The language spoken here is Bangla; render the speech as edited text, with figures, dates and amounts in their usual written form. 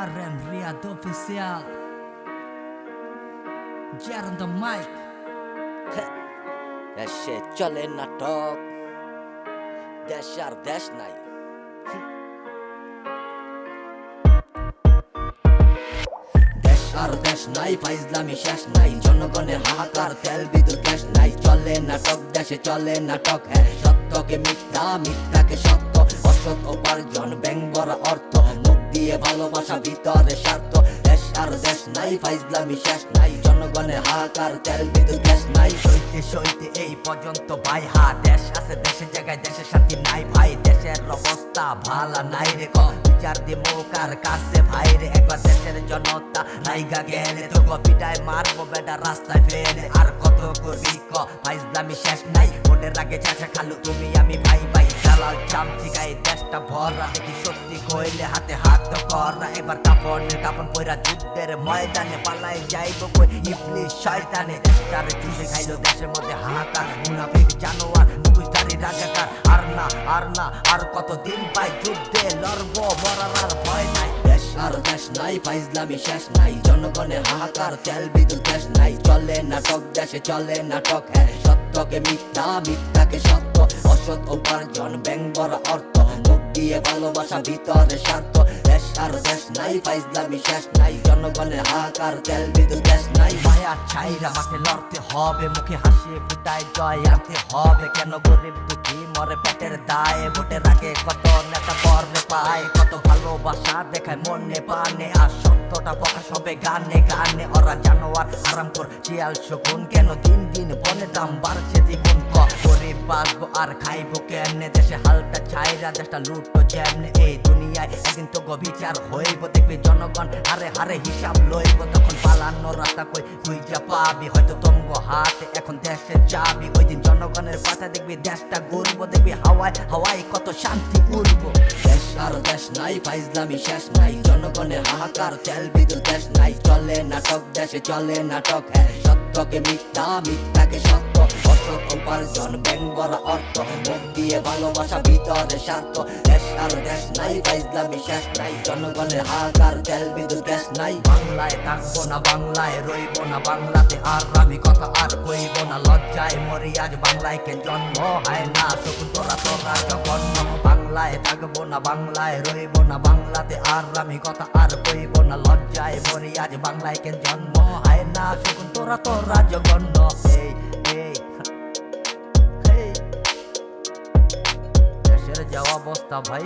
RM Riyadh Official. Jar on the mic. দেশে চলে নাটক, দেশ আর দেশ নাই। দেশ আর দেশ নাই, ফাইজলামি শেষ নাই। জনগণের হাহাকার, তেল বিদ্যুৎ গ্যাস নাই। চলে নাটক, দেশে চলে নাটক। সত্যকে মিথ্যা, মিথ্যাকে সত্য। অসৎ উপার্জন, ব্যাংক ভরা অর্থ। মুখ দিয়ে ভালোবাসা, ভিতরে স্বার্থ। দেশ আর দেশ নাই, ফাইজলামি শেষ নাই। জনগণের হাহাকার, তেল বিদ্যুৎ গ্যাস নাই। সইতে সইতে এই পর্যন্ত ভাই হা। দেশ আছে দেশের জায়গায়, দেশের শান্তি নাই ভাই। দেশের অবস্থা ভালো নাই রে। বিচার দিমো কার কাছে ভাই রে। একবার দেশের জনতা রাইগা গেলে তো পিটায় মারবো বেটা রাস্তায় ফেলে। আর কত করবি ক, ফাইজলামি শেষ নাই। ভোটের আগে চাষা খালু তুমি আমি ভাই ভাই। দালাল চামচি গায়ে দেশটা ভরা। দেখি সত্যি কইলে হাতে হাত করা। এবার কাপন পয়রা যুদ্ধের ময়দানে পালাই যাইব কই ইবলিশ শয়তানে। দেশটারে চুষে খাইলো দেশের মধ্যে হাহাকার। মুনাফিক জানোয়ার, মুখোশধারী রাজাকার। আর না আর কতদিন পাই যুদ্ধে লড়বো, মরার আর ভয় নাই। দেশ আর দেশ নাই, ফাইজলামি শেষ নাই। জনগণের হাহাকার, তেল বিদ্যুৎ গ্যাস নাই। চলে নাটক, দেশে চলে নাটক। সত্যকে মিথ্যা, মিথ্যাকে সত্য। অসৎ উপার্জন, ব্যাংক ভরা অর্থ। মুখ দিয়ে ভালোবাসা, ভিতরে স্বার্থ। দেশ আর দেশ নাই, ফাইজলামি শেষ নাই। জনগণের হাহাকার, তেল বিদ্যুৎ গ্যাস নাই। মায়া ছাইরা মাঠে লড়তে হবে, মুখে হাসি ফুটায় জয় আনতে হবে। কেন গরিব দুঃখী মরে পেটের দায়ে। ভোটের আগে কত নেতা পরে পায়, কত ভালোবাসা দেখায় মনে পানে। আর সত্যটা প্রকাশ হবে গানে গানে। ওরা জানোয়ার আরাম কর শিয়াল শকুন। কেন দিন দিন বনে দাম বাড়ছে দ্বিগুণ। গরিব বাঁচবো আর খাইবো কেমনে। দেশে হালটা ছাইরা দেশটা লুটতো যেমনে। এই দুনিয়ায় একদিন তো বিচার হইব। দেখবি জনগণ হারে হারে হিসাব লইব। তখন পালানোর রাস্তা কই খুঁজা পাবি। হয়তো তোমগো হাতে এখন দেশের চাবি। ওই দিন জনগণের কথা দেখবি, দেশটা ঘুরবো। দেখবি হাওয়ায় হাওয়ায় কত শান্তি উড়বো। দেশ আর দেশ নাই, ফাইজলামি শেষ নাই। জনগণের হাহাকার, তেল বিদ্যুৎ গ্যাস নাই। চলে নাটক, দেশে চলে নাটক। সত্যকে মিথ্যা, মিথ্যাকে সত্য। অসৎ উপার্জন, ব্যাংক ভরা অর্থ। মুখ দিয়ে ভালোবাসা, ভিতরে স্বার্থ। দেশ আর দেশ নাই, ফাইজলামি শেষ নাই। জনগণের হাহাকার, তেল বিদ্যুৎ গ্যাস নাই। বাংলায় থাকবো না, বাংলায় রইবো না। বাংলাতে আর আমি কথা আর কইব না। লজ্জায় মরি আজ, বাংলায় কেন জন্ম হয় না। শকুন তোরা জঘন্য। বাংলায় থাকবো না, বাংলায় রইবো না। বাংলাতে আর আমি কথা আর কইব না। লজ্জায় মরি আজ, বাংলায় কেন জন্ম হয় না। শকুন তোরা জঘন্য। দেশের যা অবস্থা ভাই।